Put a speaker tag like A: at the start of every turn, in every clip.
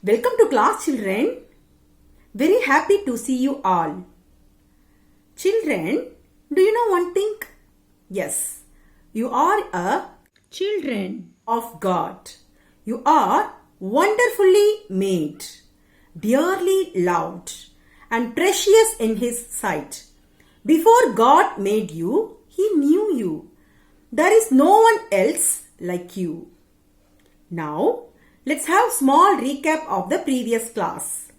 A: Welcome to class, children. Very happy to see you all. Children, do you know one thing? Yes, you are a children of God. You are wonderfully made, dearly loved, and precious in His sight. Before God made you, He knew you. There is no one else like you. Now, let's have small recap of the previous class.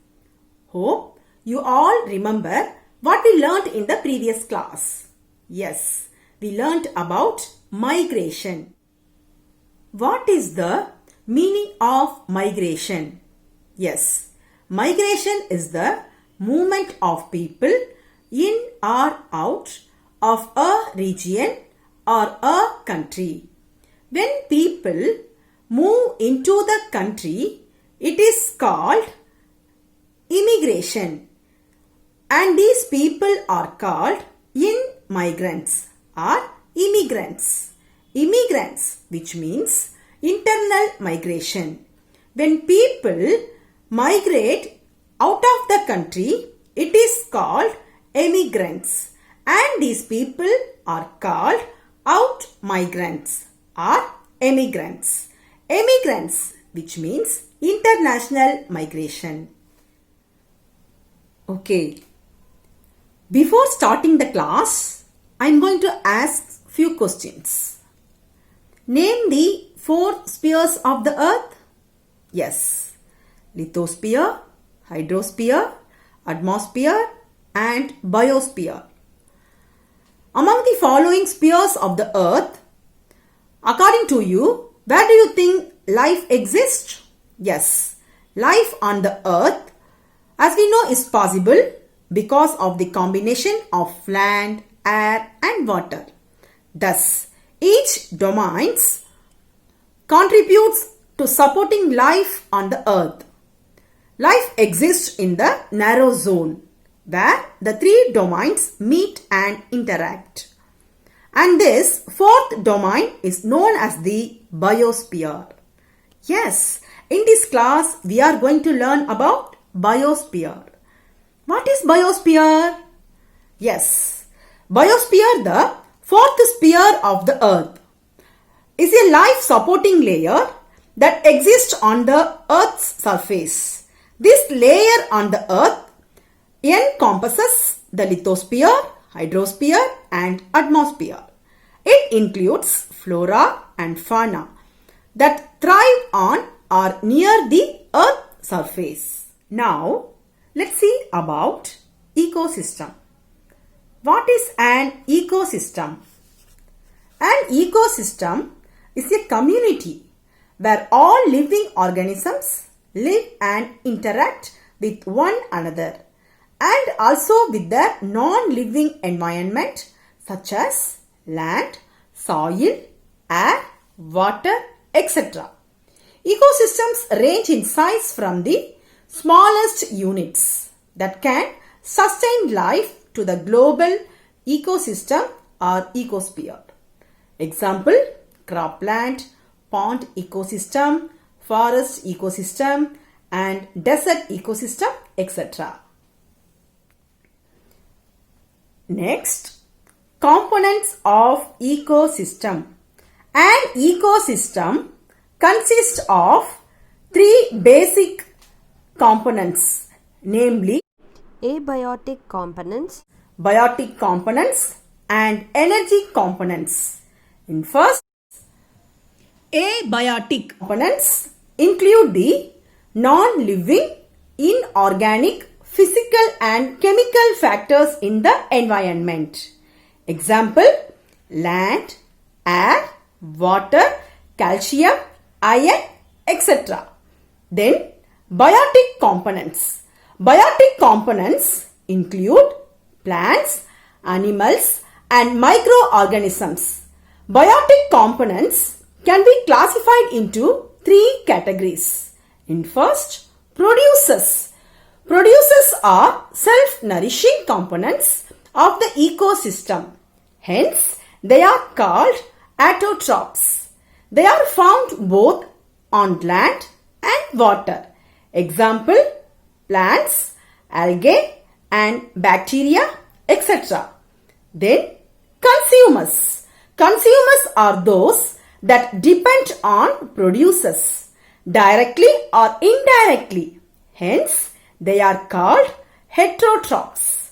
A: Hope you all remember what we learned in the previous class. Yes, we learned about migration. What is the meaning of migration? Yes, migration is the movement of people in or out of a region or a country. When people move into the country, it is called immigration, and these people are called migrants or immigrants. Immigrants, which means internal migration. When people migrate out of the country, it is called emigrants, and these people are called out migrants or emigrants. Emigrants, which means international migration. Okay. Before starting the class, I am going to ask few questions. Name the 4 spheres of the earth. Yes. Lithosphere, hydrosphere, atmosphere, and biosphere. Among the following spheres of the earth, according to you, where do you think life exists? Yes, life on the earth, as we know, is possible because of the combination of land, air, and water. Thus, each domain contributes to supporting life on the earth. Life exists in the narrow zone where the 3 domains meet and interact. And this 4th domain is known as the biosphere. Yes, in this class we are going to learn about biosphere. What is biosphere? Yes, biosphere, the 4th sphere of the earth, is a life supporting layer that exists on the earth's surface. This layer on the earth encompasses the lithosphere, hydrosphere, and atmosphere. It includes flora and fauna that thrive on or near the earth's surface. Now, let's see about ecosystem. What is an ecosystem? An ecosystem is a community where all living organisms live and interact with one another, and also with their non-living environment such as land, soil, air, water, etc. Ecosystems range in size from the smallest units that can sustain life to the global ecosystem or ecosphere. Example, cropland, pond ecosystem, forest ecosystem, and desert ecosystem, etc. Next, components of ecosystem. An ecosystem consists of 3 basic components, namely
B: abiotic components,
A: biotic components, and energy components. In first, abiotic components include the non-living, inorganic, physical and chemical factors in the environment. Example, land, air, water, calcium, iron, etc. Then, biotic components. Biotic components include plants, animals, and microorganisms. Biotic components can be classified into 3 categories. In first, producers. Producers are self-nourishing components of the ecosystem. Hence, they are called autotrophs. They are found both on land and water. Example, plants, algae and bacteria, etc. Then consumers. Consumers are those that depend on producers directly or indirectly. Hence, they are called heterotrophs.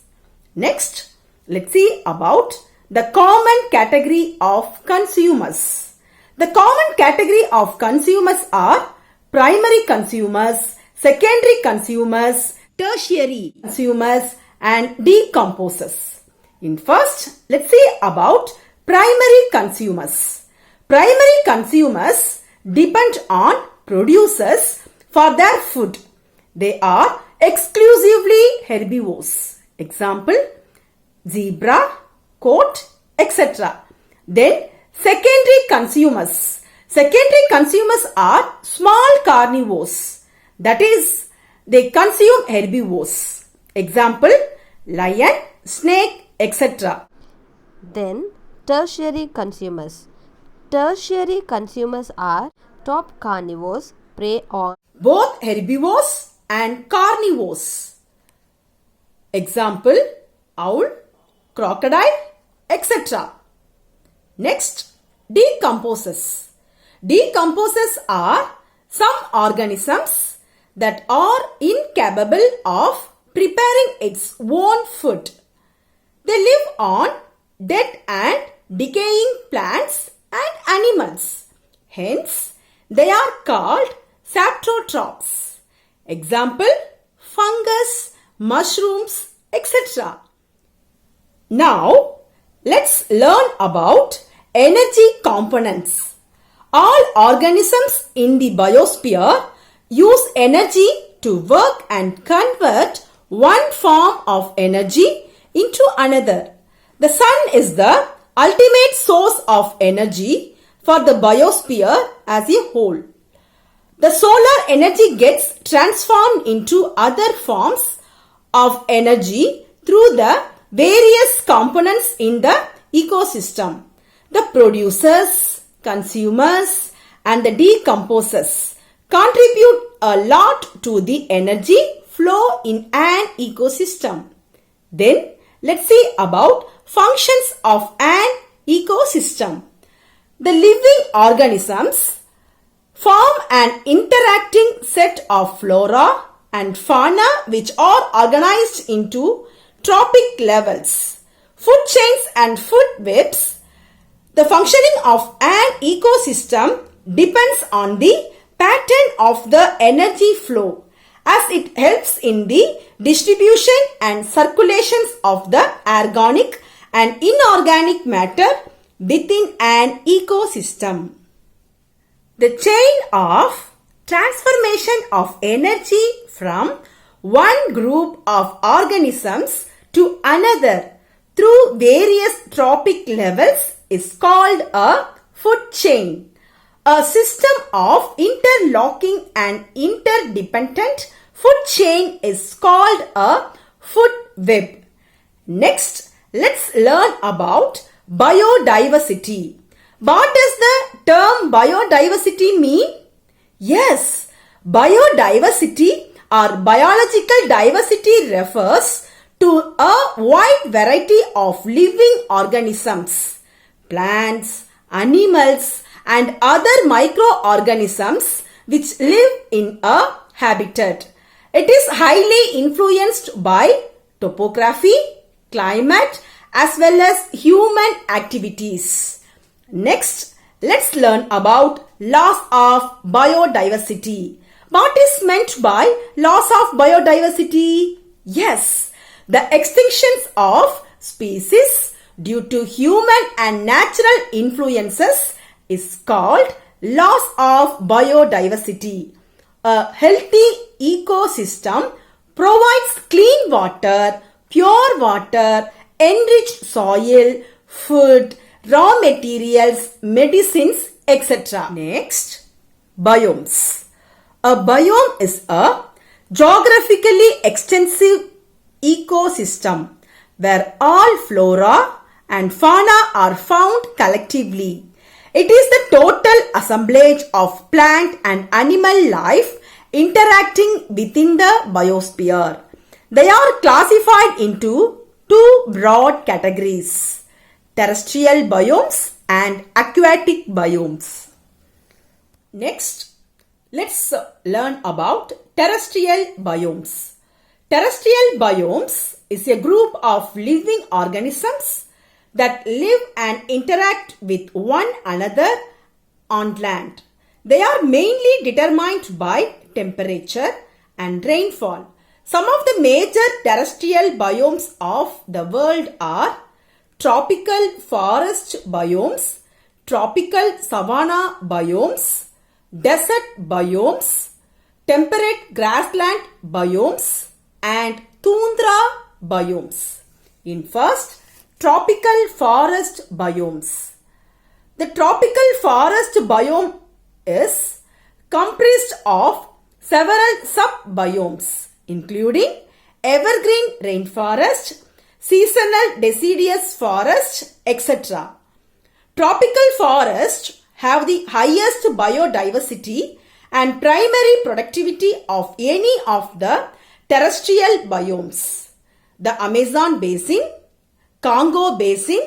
A: Next, let's see about the common category of consumers. The common category of consumers are primary consumers, secondary consumers, tertiary consumers and decomposers. In first, let's see about primary consumers. Primary consumers depend on producers for their food. They are exclusively herbivores. Example, zebra, goat, etc. Then secondary consumers. Secondary consumers are small carnivores. That is, they consume herbivores. Example, lion, snake, etc.
B: Then tertiary consumers. Tertiary consumers are top carnivores prey on
A: both herbivores and carnivores. Example, owl, crocodile, etc. Next, decomposers. Decomposers are some organisms that are incapable of preparing its own food. They live on dead and decaying plants and animals. Hence, they are called saprotrophs. Example, fungus, mushrooms, etc. Now, let's learn about energy components. All organisms in the biosphere use energy to work and convert one form of energy into another. The sun is the ultimate source of energy for the biosphere as a whole. The solar energy gets transformed into other forms of energy through the various components in the ecosystem. The producers, consumers, and the decomposers contribute a lot to the energy flow in an ecosystem. Then, let's see about functions of an ecosystem. The living organisms form an interacting set of flora and fauna which are organized into trophic levels, food chains and food webs. The functioning of an ecosystem depends on the pattern of the energy flow, as it helps in the distribution and circulations of the organic and inorganic matter within an ecosystem. The chain of transformation of energy from one group of organisms to another through various trophic levels is called a food chain. A system of interlocking and interdependent food chain is called a food web. Next, let's learn about biodiversity. What does the term biodiversity mean? Yes, biodiversity or biological diversity refers to a wide variety of living organisms, plants, animals, and other microorganisms which live in a habitat. It is highly influenced by topography, climate, as well as human activities. Next, let's learn about loss of biodiversity. What is meant by loss of biodiversity? Yes, the extinctions of species due to human and natural influences is called loss of biodiversity. A healthy ecosystem provides clean water, pure water, enriched soil, food, raw materials, medicines, etc. Next, biomes. A biome is a geographically extensive ecosystem where all flora and fauna are found collectively. It is the total assemblage of plant and animal life interacting within the biosphere. They are classified into two broad categories: terrestrial biomes and aquatic biomes. Next, let's learn about terrestrial biomes. Terrestrial biomes is a group of living organisms that live and interact with one another on land. They are mainly determined by temperature and rainfall. Some of the major terrestrial biomes of the world are tropical forest biomes, tropical savanna biomes, desert biomes, temperate grassland biomes, and tundra biomes. In first, tropical forest biomes. The tropical forest biome is comprised of several sub-biomes, including evergreen rainforest, seasonal deciduous forest, etc. Tropical forests have the highest biodiversity and primary productivity of any of the terrestrial biomes. The Amazon basin, Congo basin,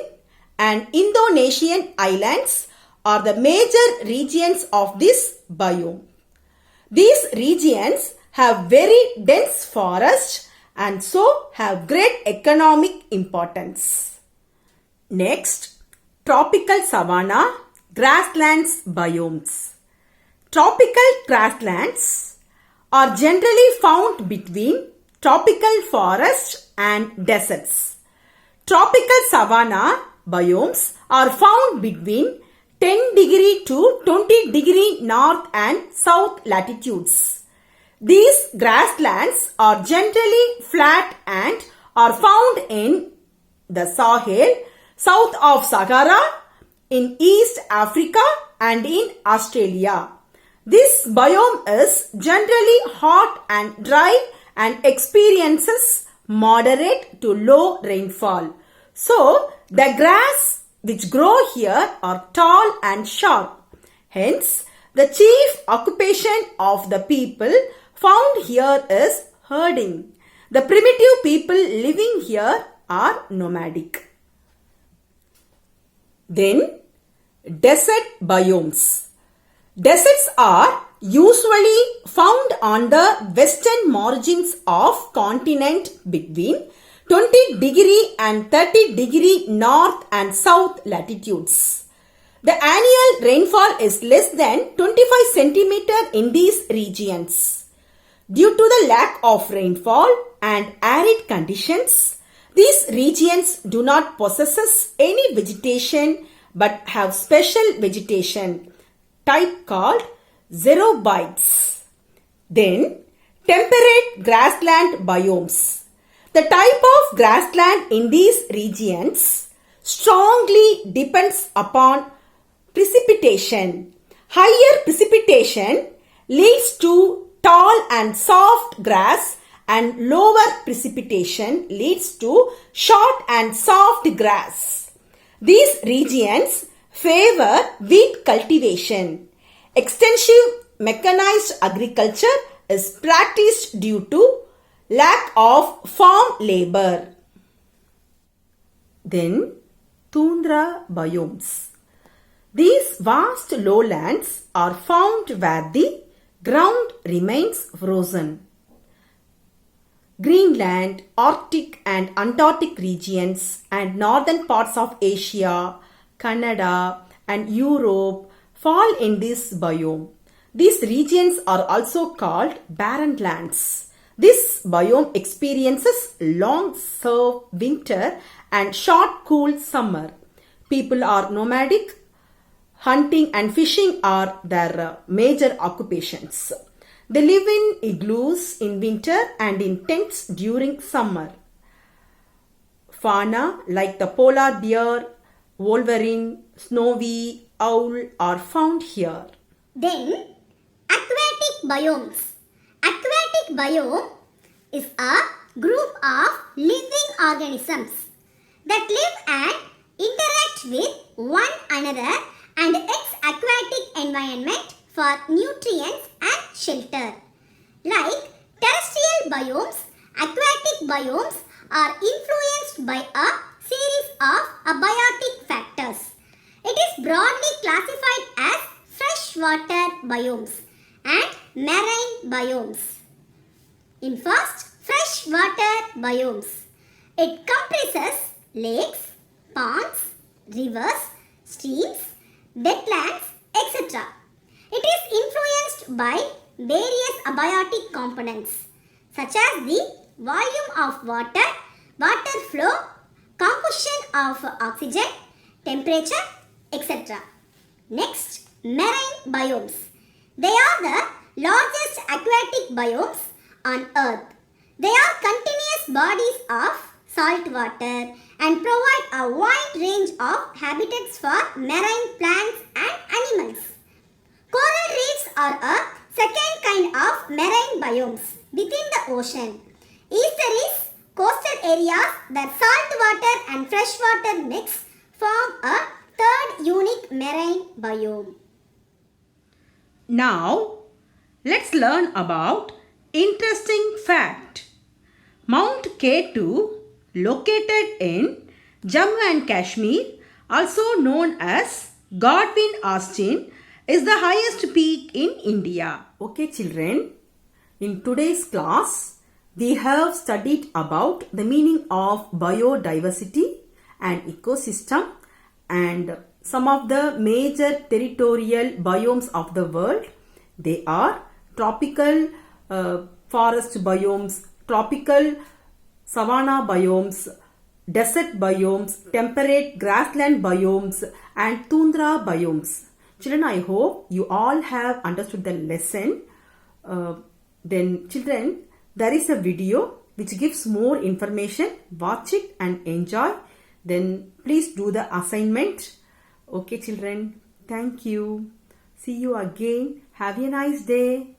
A: and Indonesian islands are the major regions of this biome. These regions have very dense forests and so have great economic importance. Next, tropical savanna grasslands biomes. Tropical grasslands are generally found between tropical forests and deserts. Tropical savanna biomes are found between 10 degree to 20 degree north and south latitudes. These grasslands are generally flat and are found in the Sahel, south of Sahara, in East Africa and in Australia. This biome is generally hot and dry and experiences moderate to low rainfall. So, the grass which grow here are tall and sharp. Hence, the chief occupation of the people found here is herding. The primitive people living here are nomadic. Then, desert biomes. Deserts are usually found on the western margins of continent between 20 degree and 30 degree north and south latitudes. The annual rainfall is less than 25 centimeter in these regions. Due to the lack of rainfall and arid conditions, these regions do not possess any vegetation but have special vegetation type called xerobiotes. Then, temperate grassland biomes. The type of grassland in these regions strongly depends upon precipitation. Higher precipitation leads to tall and soft grass, and lower precipitation leads to short and soft grass. These regions favor wheat cultivation. Extensive mechanized agriculture is practiced due to lack of farm labor. Then, tundra biomes. These vast lowlands are found where the ground remains frozen. Greenland, Arctic and Antarctic regions and northern parts of Asia, Canada and Europe fall in this biome. These regions are also called barren lands. This biome experiences long severe winter and short cool summer. People are nomadic. Hunting and fishing are their major occupations. They live in igloos in winter and in tents during summer. Fauna like the polar bear, wolverine, snowy owl are found here.
C: Then, aquatic biomes. Aquatic biome is a group of living organisms that live and interact with one another and its aquatic environment for nutrients and shelter. Like terrestrial biomes, aquatic biomes are influenced by a series of abiotic factors. It is broadly classified as freshwater biomes and marine biomes. In first, freshwater biomes. It comprises lakes, ponds, rivers, streams, wetlands, etc. It is influenced by various abiotic components such as the volume of water, water flow, composition of oxygen, temperature, etc. Next, marine biomes. They are the largest aquatic biomes on earth. They are continuous bodies of salt water and provide a wide range of habitats for marine plants and animals. Coral reefs are a second kind of marine biomes within the ocean. Estuaries, coastal areas where salt water and freshwater mix form a third unique marine biome.
A: Now, let's learn about interesting fact. Mount K2, located in Jammu and Kashmir, also known as Godwin Austen, is the highest peak in India. Okay, children, in today's class, we have studied about the meaning of biodiversity and ecosystem and some of the major territorial biomes of the world. They are tropical forest biomes, tropical savanna biomes, desert biomes, temperate grassland biomes and tundra biomes. Children, I hope you all have understood the lesson. Then children, there is a video which gives more information. Watch it and enjoy. Then please do the assignment. Okay children, thank you. See you again. Have a nice day.